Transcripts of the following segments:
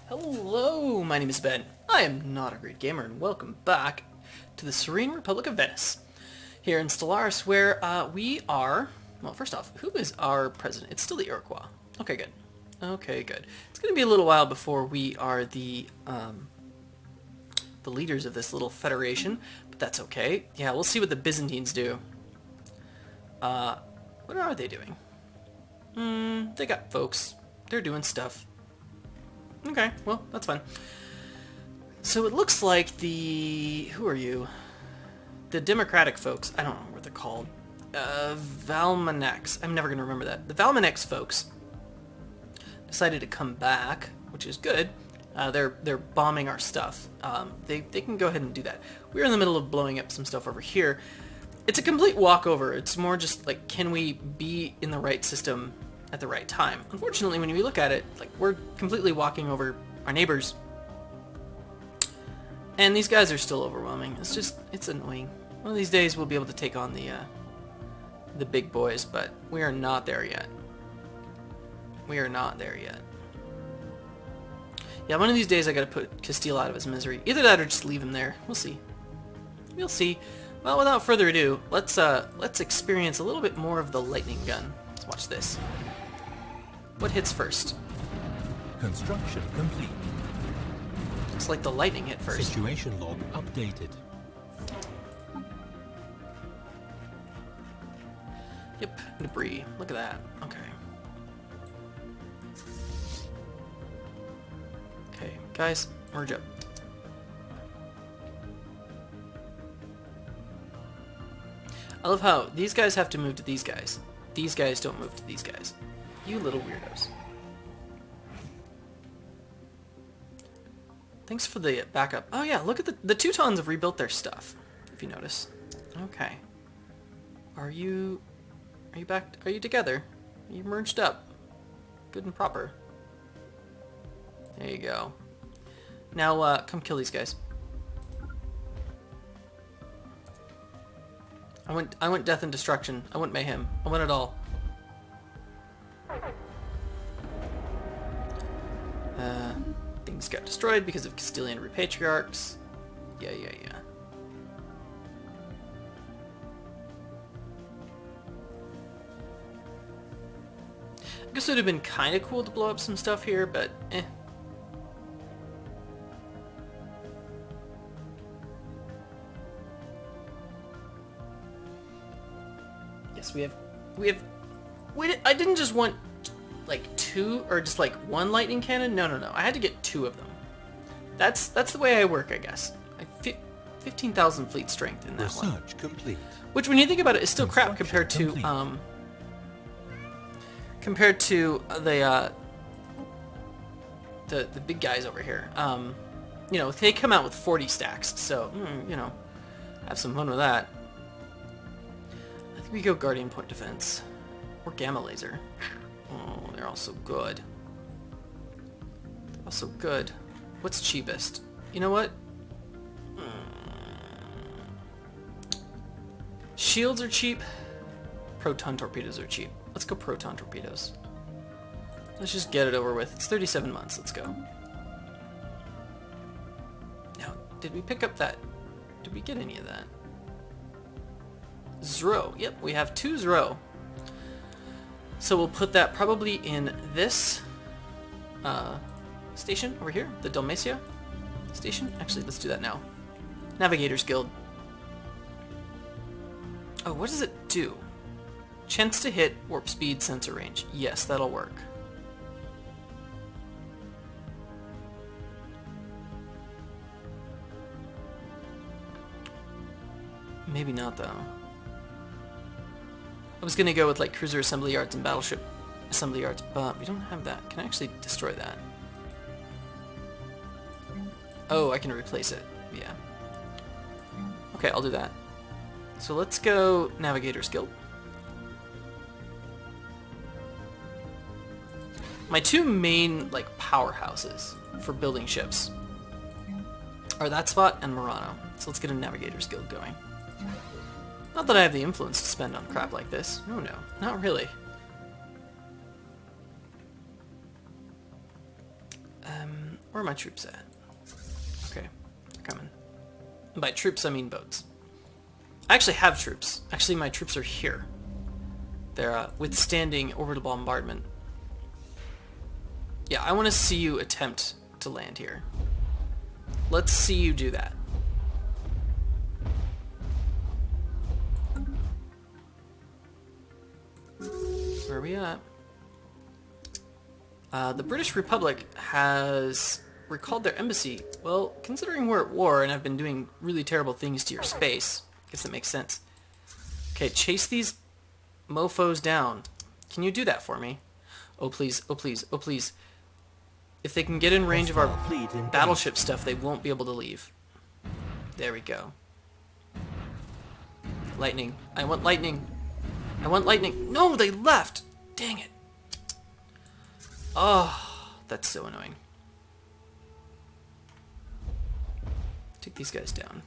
Hello, my name is Ben. I am Notagreatgamer, and welcome back to the Serene Republic of Venice, here in Stellaris, where we are... Well, first off, who is our president? It's still the Iroquois. Okay, good. Okay, good. It's going to be a little while before we are the leaders of this little federation, but that's okay. Yeah, we'll see what the Byzantines do. What are they doing? They got folks. They're doing stuff. Okay, well, that's fine. So it looks like the... Who are you? The Democratic folks. I don't know what they're called. Valmanex. I'm never going to remember that. The Valmanex folks decided to come back, which is good. They're bombing our stuff. They can go ahead and do that. We're in the middle of blowing up some stuff over here. It's a complete walkover. It's more just like, can we be in the right system at the right time? Unfortunately, when we look at it, like, we're completely walking over our neighbors. And these guys are still overwhelming. It's annoying. One of these days we'll be able to take on the big boys, but we are not there yet. We are not there yet. Yeah, one of these days I gotta put Castile out of his misery. Either that or just leave him there. We'll see. We'll see. Well, without further ado, let's experience a little bit more of the lightning gun. Let's watch this. What hits first? Construction complete. Looks like the lightning hit first. Situation log updated. Yep, debris. Look at that. Okay. Okay, guys, merge up. I love how these guys have to move to these guys. These guys don't move to these guys. You little weirdos. Thanks for the backup. Oh yeah, look at the Teutons have rebuilt their stuff, if you notice. Okay. Are you back? Are you together? Are you merged up? Good and proper. There you go. Now, come kill these guys. I went death and destruction. I went mayhem. I went it all. Things got destroyed because of Castilian repatriarchs. Yeah. I guess it would have been kind of cool to blow up some stuff here, but eh. Yes, I didn't just want like two or just like one lightning cannon. No. I had to get two of them. That's the way I work, I guess. 15,000 fleet strength in that one. Research complete. Which, when you think about it, is still crap compared to the big guys over here. You know, they come out with 40 stacks, so you know, have some fun with that. I think we go Guardian Point Defense or Gamma Laser. Oh, they're all so good. They're all so good. What's cheapest? You know what? Shields are cheap. Proton torpedoes are cheap. Let's go proton torpedoes. Let's just get it over with. It's 37 months. Let's go. Now, did we pick up that? Did we get any of that? Zero. Yep, we have 2 Zero. So we'll put that probably in this station over here, the Dalmatia station. Actually, let's do that now. Navigators Guild. Oh, what does it do? Chance to hit, warp speed, sensor range. Yes, that'll work. Maybe not, though. I was gonna go with like cruiser assembly yards and battleship assembly yards, but we don't have that. Can I actually destroy that? Oh, I can replace it. Yeah. Okay, I'll do that. So let's go Navigators Guild. My 2 main like powerhouses for building ships are that spot and Murano. So let's get a Navigators Guild going. Not that I have the influence to spend on crap like this. No, not really. Where are my troops at? Okay, they're coming. And by troops, I mean boats. I actually have troops. Actually, my troops are here. They're withstanding orbital bombardment. Yeah, I want to see you attempt to land here. Let's see you do that. Where are we at? The British Republic has recalled their embassy. Well, considering we're at war and I've been doing really terrible things to your space, I guess that makes sense. Okay, chase these mofos down. Can you do that for me? Oh please, oh please, oh please. If they can get in range of our battleship stuff, they won't be able to leave. There we go. Lightning. I want lightning. I want lightning. No, they left! Dang it. Oh, that's so annoying. Take these guys down.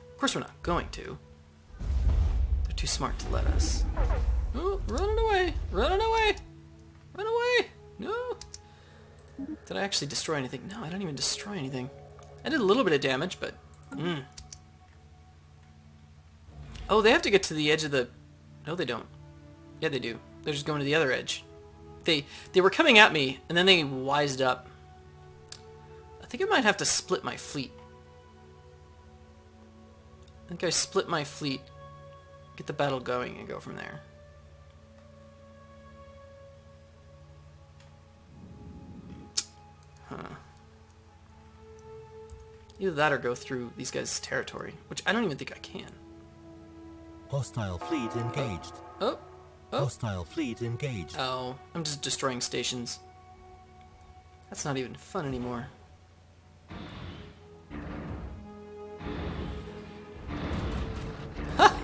Of course we're not going to. They're too smart to let us. Oh, running away! Running away! Run away! No! Did I actually destroy anything? No, I didn't even destroy anything. I did a little bit of damage, but... Oh, they have to get to the edge of the... No, they don't. Yeah, they do. They're just going to the other edge. They were coming at me, and then they wised up. I think I might have to split my fleet. I think I split my fleet, get the battle going, and go from there. Huh. Either that or go through these guys' territory, which I don't even think I can. Hostile fleet engaged. Oh. Oh. Hostile fleet engaged. Oh, I'm just destroying stations. That's not even fun anymore. Ha!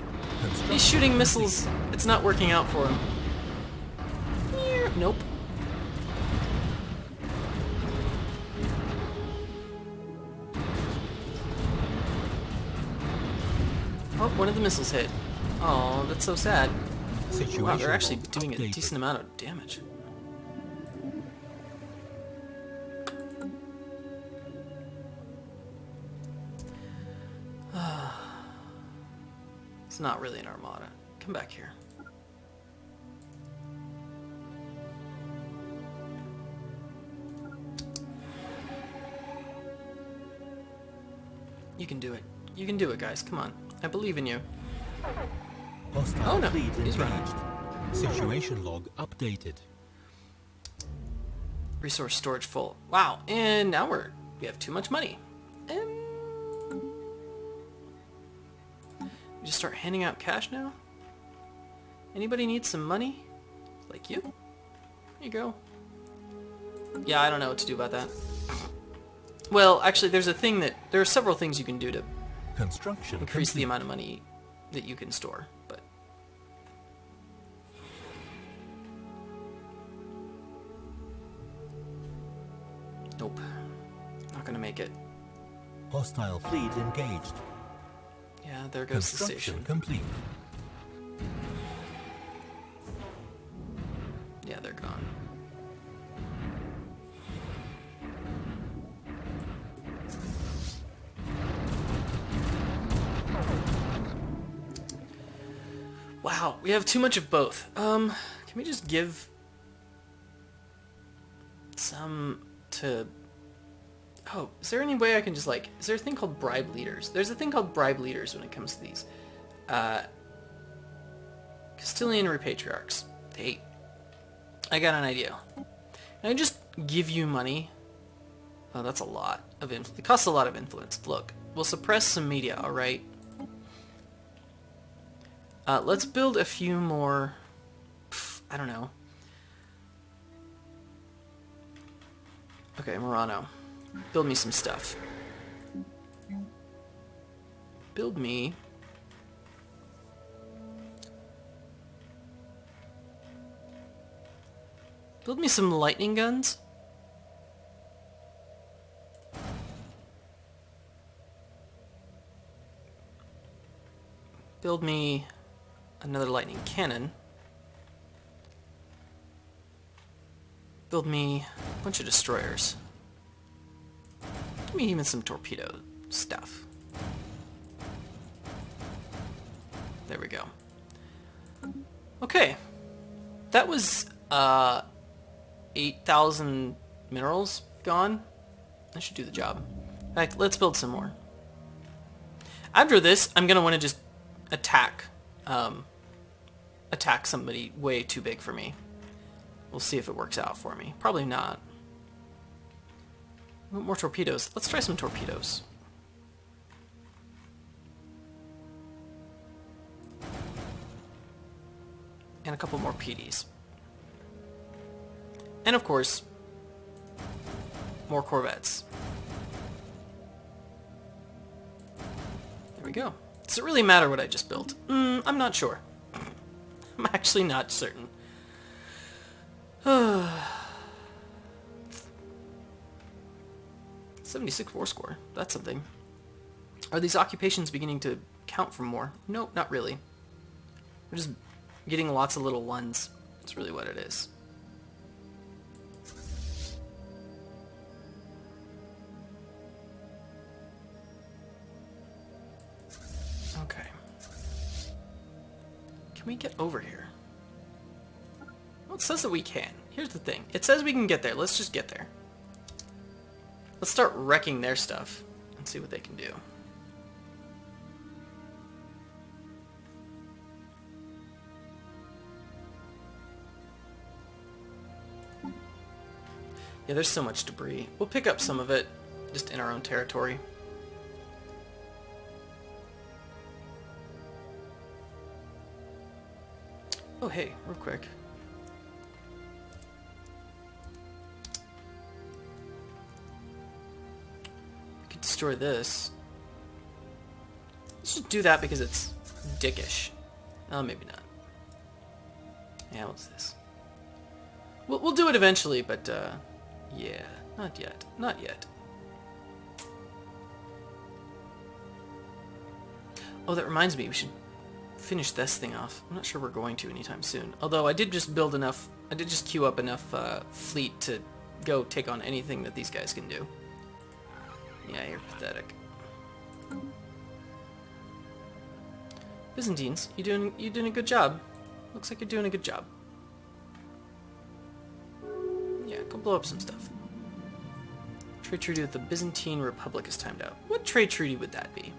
He's shooting missiles. It's not working out for him. Nope. Oh, one of the missiles hit. Oh, that's so sad. Wow, they're actually doing a decent amount of damage. It's not really an armada. Come back here. You can do it. You can do it, guys. Come on. I believe in you. Hostile oh no, fleet he's running. Situation log updated. Resource storage full. Wow, and now we have too much money. We just start handing out cash now? Anybody need some money? Like you? Here you go. Yeah, I don't know what to do about that. Well, actually, there are several things you can do to Construction increase the complete. amount of money that you can store, but... Nope. Not gonna make it. Hostile fleet engaged. Yeah, there goes the Construction station. complete. Yeah, they're gone. Wow, we have too much of both. Can we just give some to... Oh, is there any way I can just like... Is there a thing called bribe leaders? There's a thing called bribe leaders when it comes to these. Castilian repatriarchs. Hey, I got an idea. Can I just give you money? Oh, that's a lot of influence. It costs a lot of influence. Look, we'll suppress some media, alright? Let's build a few more... I don't know. Okay, Murano. Build me some stuff. Build me... Build me some lightning guns. Build me another lightning cannon. Build me a bunch of destroyers. Give me even some torpedo stuff. There we go. Okay. That was 8,000 minerals gone. That should do the job. In fact, let's build some more. After this, I'm going to want to just attack somebody way too big for me. We'll see if it works out for me. Probably not. More torpedoes. Let's try some torpedoes. And a couple more PDs. And of course, more corvettes. There we go. Does it really matter what I just built? I'm not sure. I'm actually not certain. 76 war score. That's something. Are these occupations beginning to count for more? No, not really. We're just getting lots of little ones. That's really what it is. Okay. Can we get over here? Well, it says that we can. Here's the thing. It says we can get there. Let's just get there. Let's start wrecking their stuff and see what they can do. Yeah, there's so much debris. We'll pick up some of it just in our own territory. Oh, hey, real quick. We could destroy this. Let's just do that because it's dickish. Oh, maybe not. Yeah, what's this? We'll do it eventually, but, yeah, not yet. Not yet. Oh, that reminds me, we should finish this thing off. I'm not sure we're going to anytime soon. Although I did just build enough, I did just queue up enough fleet to go take on anything that these guys can do. Yeah, you're pathetic. Byzantines, you doing a good job. Looks like you're doing a good job. Yeah, go blow up some stuff. Trade treaty with the Byzantine Republic is timed out. What trade treaty would that be?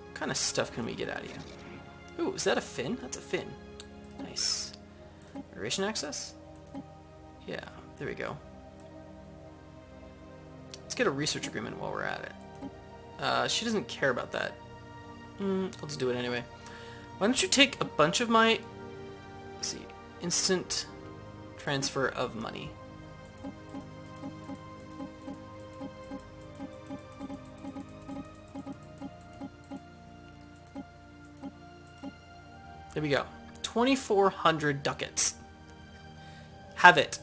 What kind of stuff can we get out of you? Ooh, is that a fin? That's a fin. Nice. Federation access? Yeah, there we go. Let's get a research agreement while we're at it. She doesn't care about that. Let's do it anyway. Why don't you take a bunch of my... Let's see. Instant transfer of money. There we go. 2,400 ducats. Have it.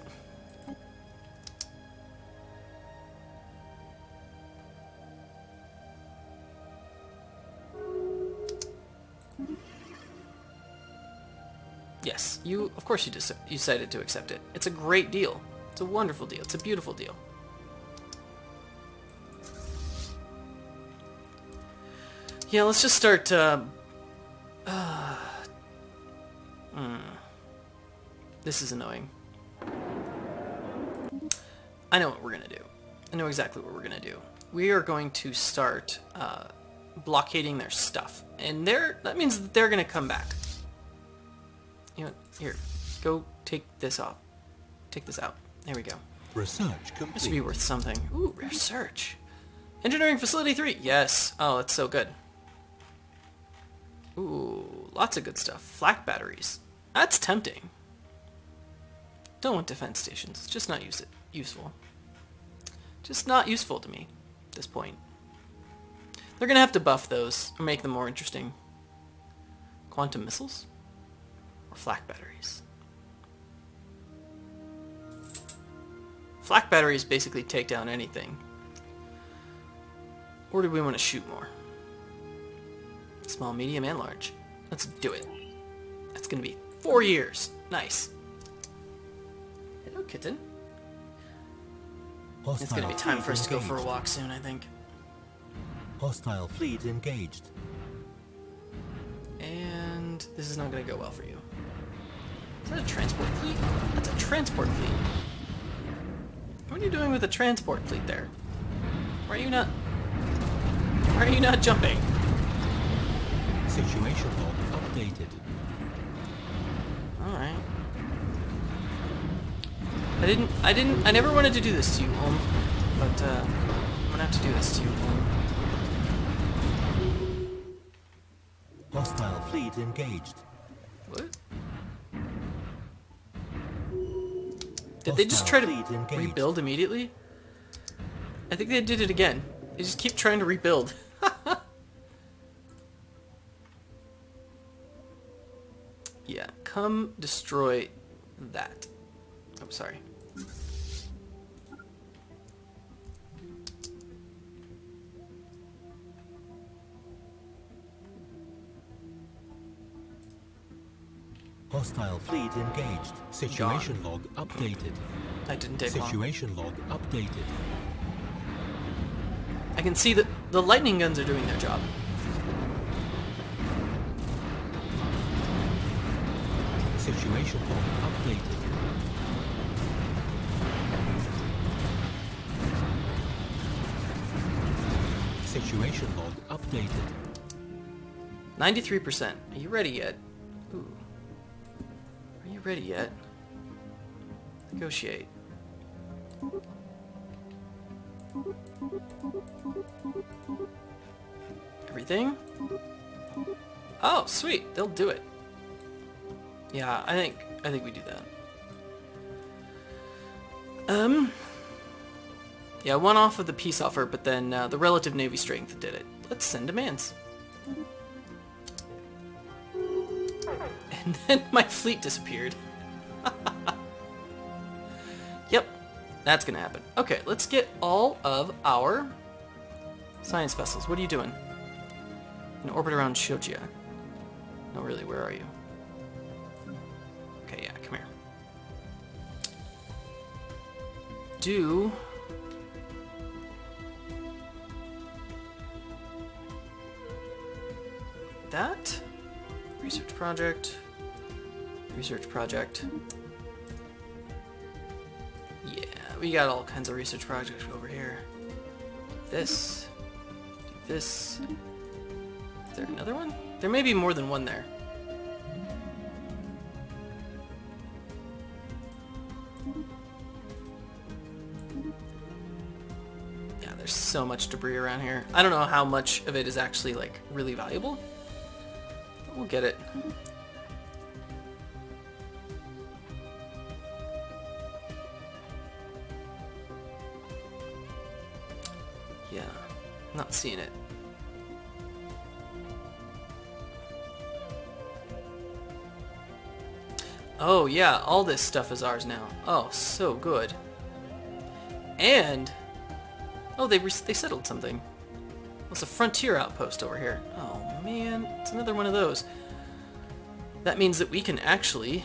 Yes, of course you decided to accept it. It's a great deal. It's a wonderful deal. It's a beautiful deal. Yeah, let's just start, This is annoying. I know what we're gonna do. I know exactly what we're gonna do. We are going to start, blockading their stuff. And that means that they're gonna come back. You know, here, go take this off. Take this out. There we go. Research complete. This should be worth something. Ooh, research. Engineering Facility 3. Yes. Oh, that's so good. Ooh, lots of good stuff. Flak batteries. That's tempting. Don't want defense stations. It's just not useful. Just not useful to me at this point. They're going to have to buff those or make them more interesting. Quantum missiles? Or flak batteries? Flak batteries basically take down anything. Or do we want to shoot more? Small, medium, and large. Let's do it. That's going to be 4 years. Nice. Hello, kitten. Hostile It's gonna be time fleet for us to go for a engaged. walk soon, I think. Hostile fleet engaged. And this is not gonna go well for you. Is that a transport fleet? That's a transport fleet. What are you doing with the transport fleet there? Why are you not... Why are you not jumping? Situation log updated. Alright. I never wanted to do this to you, Holm. But, I'm gonna have to do this to you, Holm. Hostile fleet engaged. What? Did they just try to Hostile fleet engaged. rebuild immediately? I think they did it again. They just keep trying to rebuild. Yeah, come destroy that. Oh, sorry. Hostile fleet engaged. Situation log updated. That didn't take long. Situation log updated. I can see that the lightning guns are doing their job. Situation log updated. Situation log updated. 93%. Are you ready yet? Ooh. Are you ready yet? Negotiate. Everything? Oh, sweet. They'll do it. Yeah, I think we do that. Yeah, one off of the peace offer, but then the relative navy strength did it. Let's send demands. And then my fleet disappeared. Yep, that's gonna happen. Okay, let's get all of our science vessels. What are you doing? In orbit around Shogia. No, really, where are you? Okay, yeah, come here. Do... that? Research project. Research project. Yeah, we got all kinds of research projects over here. This. Do this. Is there another one? There may be more than one there. Yeah, there's so much debris around here. I don't know how much of it is actually, like, really valuable. But we'll get it. Yeah, not seeing it. Oh yeah, all this stuff is ours now. Oh, so good. And oh, they settled something. It's a frontier outpost over here. Oh man, it's another one of those. That means that we can actually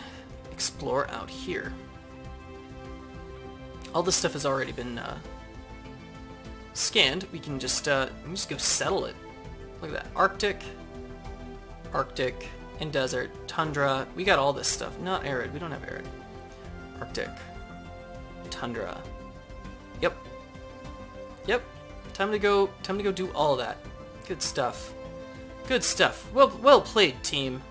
explore out here. All this stuff has already been scanned. We can just go settle it. Look at that. Arctic, and desert, tundra. We got all this stuff. Not arid. We don't have arid. Arctic, tundra. Yep. Yep. Time to go do all of that. Good stuff. Good stuff. Well played, team.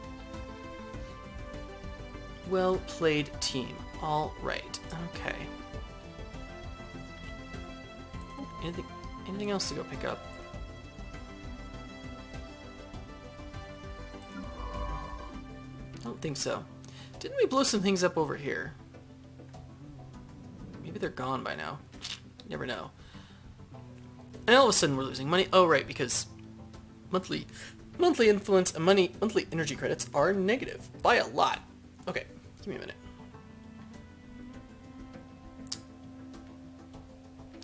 Well played, team. All right. Okay. Anything else to go pick up? I don't think so. Didn't we blow some things up over here? Maybe they're gone by now. Never know. And all of a sudden we're losing money. Oh right, because monthly influence and monthly energy credits are negative by a lot. Okay, give me a minute.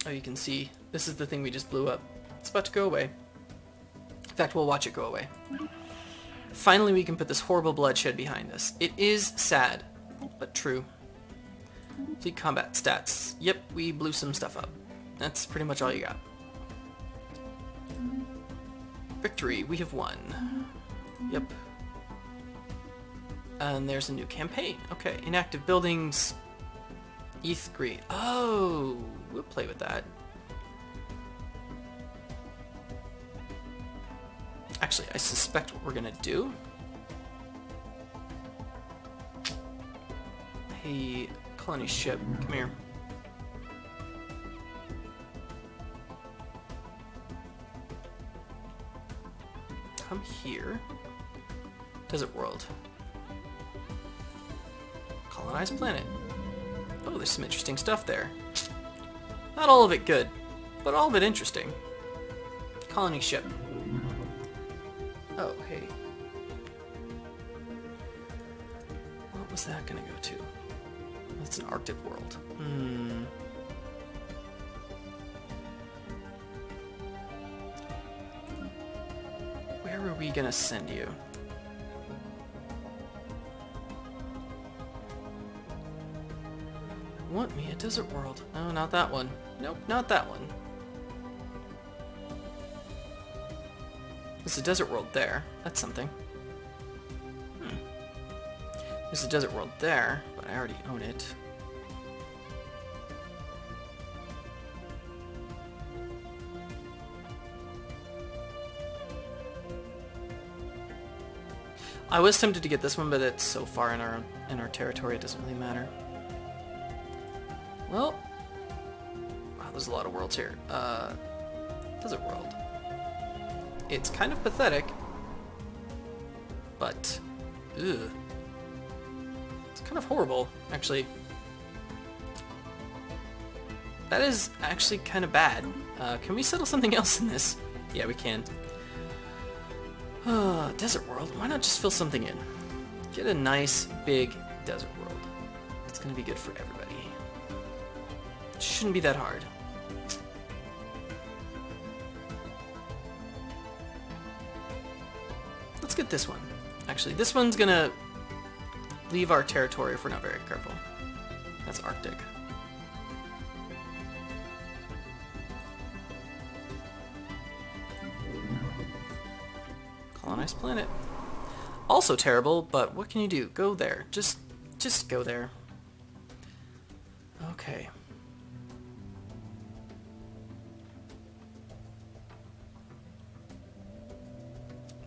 Oh, you can see this is the thing we just blew up. It's about to go away. In fact, we'll watch it go away. Finally, we can put this horrible bloodshed behind us. It is sad, but true. Fleet combat stats. Yep, we blew some stuff up. That's pretty much all you got. Victory, we have won. Yep. And there's a new campaign. Okay, inactive buildings. ETH Green. Oh, we'll play with that. Actually, I suspect what we're gonna do. Hey, colony ship, come here. Come here. Desert world. Colonized planet. Oh, there's some interesting stuff there. Not all of it good, but all of it interesting. Colony ship. Oh, hey. What was that gonna go to? That's an Arctic world. Where are we gonna send you? Want me a desert world? No, not that one. Nope, not that one. There's a desert world there. That's something. There's a desert world there, but I already own it. I was tempted to get this one, but it's so far in our territory it doesn't really matter. Well, wow, there's a lot of worlds here. Desert world. It's kind of pathetic, but ugh. It's kind of horrible, actually. That is actually kind of bad. Can we settle something else in this? Yeah, we can. Desert world. Why not just fill something in? Get a nice big desert world. It's gonna be good for everybody. It shouldn't be that hard. Let's get this one. Actually, this one's gonna leave our territory if we're not very careful. That's Arctic. Colonized planet. Also terrible, but what can you do? Go there. Just go there. Okay.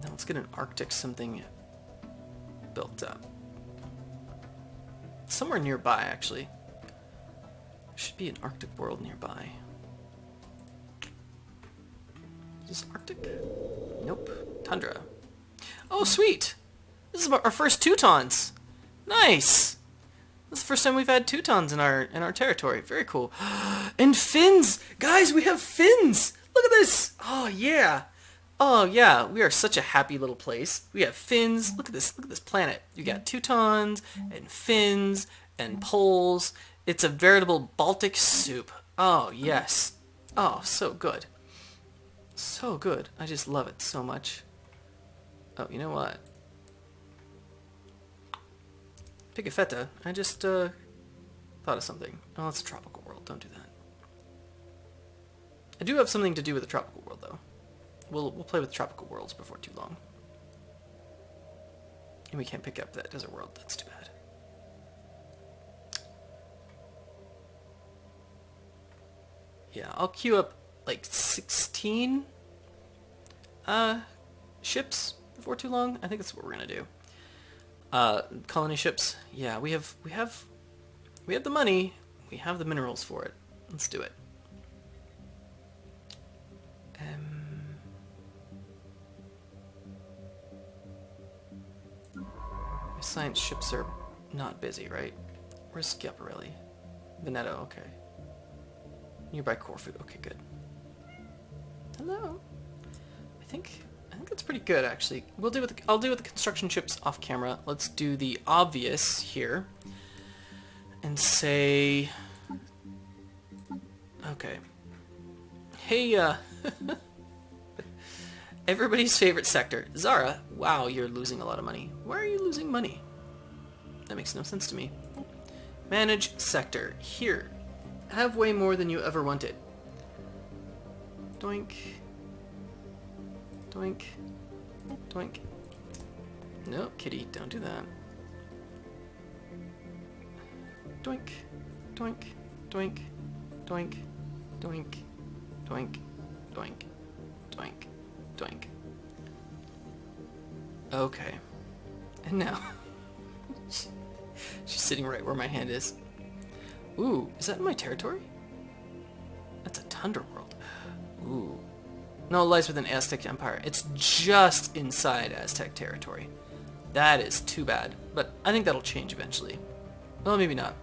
Now let's get an Arctic something built up. Somewhere nearby, actually. Should be an Arctic world nearby. Is this Arctic? Nope. Tundra. Oh, sweet! This is our first Teutons! Nice! This is the first time we've had Teutons in our territory. Very cool. And fins! Guys, we have fins! Look at this! Oh, yeah! Oh, yeah, we are such a happy little place. We have fins. Look at this planet. You got Teutons, and fins, and poles. It's a veritable Baltic soup. Oh, yes. Oh, so good. So good. I just love it so much. Oh, you know what? Pigafetta. I just thought of something. Oh, it's a tropical world. Don't do that. I do have something to do with the tropical world, though. We'll play with tropical worlds before too long. And we can't pick up that desert world. That's too bad. Yeah, I'll queue up like 16 ships before too long. I think that's what we're gonna do. Colony ships. Yeah, we have the money. We have the minerals for it. Let's do it. Science ships are not busy, right? Where's Schiaparelli? Veneto, okay. Nearby Corfu, okay, good. Hello. I think that's pretty good, actually. I'll deal with the construction ships off camera. Let's do the obvious here, and say, okay. Hey, everybody's favorite sector, Zara. Wow, you're losing a lot of money. Why are you losing money? That makes no sense to me. Manage sector. Here. Have way more than you ever wanted. Doink. Doink. Doink. No, kitty, don't do that. Doink. Doink. Doink. Doink. Doink. Doink. Doink. Doink. Doink. Okay. And now... She's sitting right where my hand is. Ooh, is that in my territory? That's a Tundra world. Ooh. No, it lies within Aztec Empire. It's just inside Aztec territory. That is too bad. But I think that'll change eventually. Well, maybe not.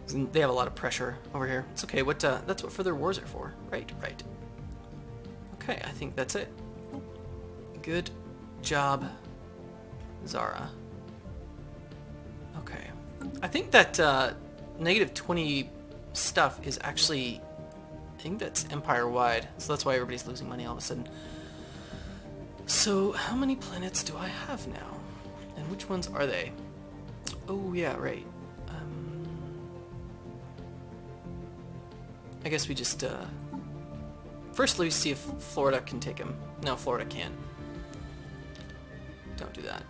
They have a lot of pressure over here. It's okay. That's what further wars are for. Right, right. Okay, I think that's it. Good job, Zara. Okay. I think that -20 stuff is actually... I think that's empire-wide, so that's why everybody's losing money all of a sudden. So, how many planets do I have now? And which ones are they? Oh, yeah, right. I guess we just, first, let me see if Florida can take him. No, Florida can't. Don't do that.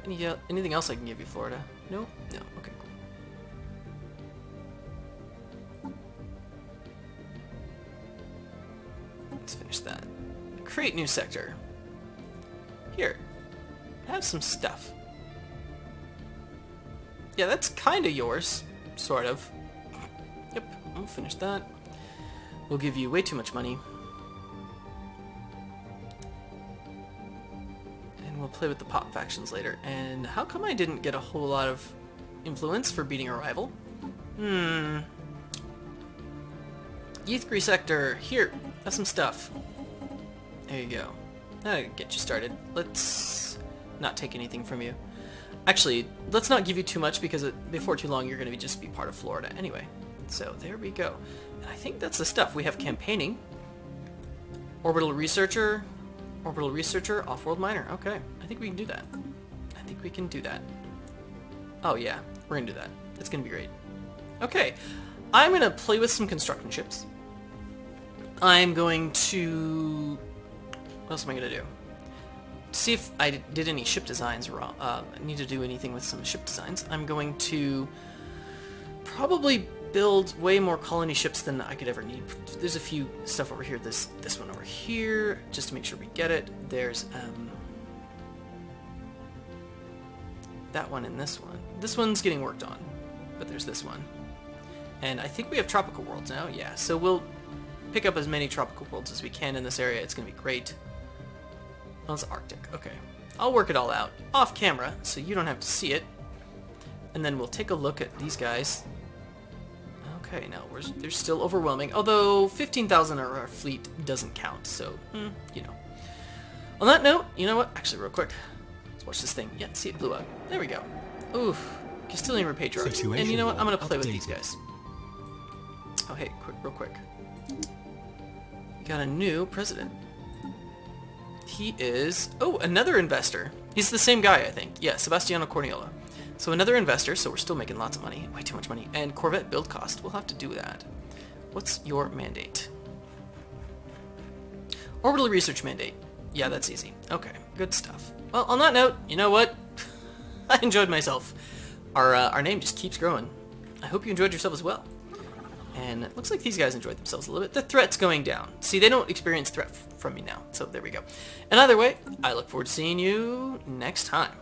You have anything else I can give you, Florida? No? No. Okay, cool. Let's finish that. Create new sector. Here. Have some stuff. Yeah, that's kind of yours. Sort of. Yep, we'll finish that. We'll give you way too much money. And we'll play with the pop factions later. And how come I didn't get a whole lot of influence for beating a rival? E3 sector. Here, have some stuff. There you go. That'll get you started. Let's not take anything from you. Actually, let's not give you too much because before too long you're going to just be part of Florida anyway. So there we go. And I think that's the stuff. We have campaigning, orbital researcher, off-world miner. Okay, I think we can do that. I think we can do that. Oh yeah, we're going to do that. It's going to be great. Okay, I'm going to play with some construction ships. I'm going to... What else am I going to do? See if I did any ship designs wrong. Need to do anything with some ship designs. I'm going to probably build way more colony ships than I could ever need. There's a few stuff over here. This one over here, just to make sure we get it. There's that one and this one. This one's getting worked on, but there's this one. And I think we have tropical worlds now. Yeah, so we'll pick up as many tropical worlds as we can in this area. It's going to be great. Oh, it's Arctic. Okay. I'll work it all out off camera so you don't have to see it. And then we'll take a look at these guys. Okay, now they're still overwhelming. Although 15,000 of our fleet doesn't count, so, you know. On that note, you know what? Actually, real quick. Let's watch this thing. Yeah, see, it blew up. There we go. Oof. Castilian Repatriarchs. And you know what? I'm going to play with these guys. Oh, hey, real quick. We got a new president. He is... Oh, another investor. He's the same guy, I think. Yeah, Sebastiano Corniola. So another investor, so we're still making lots of money. Way too much money. And Corvette build cost. We'll have to do that. What's your mandate? Orbital research mandate. Yeah, that's easy. Okay, good stuff. Well, on that note, you know what? I enjoyed myself. Our name just keeps growing. I hope you enjoyed yourself as well. And it looks like these guys enjoyed themselves a little bit. The threat's going down. See, they don't experience threat from me now. So there we go. And either way, I look forward to seeing you next time.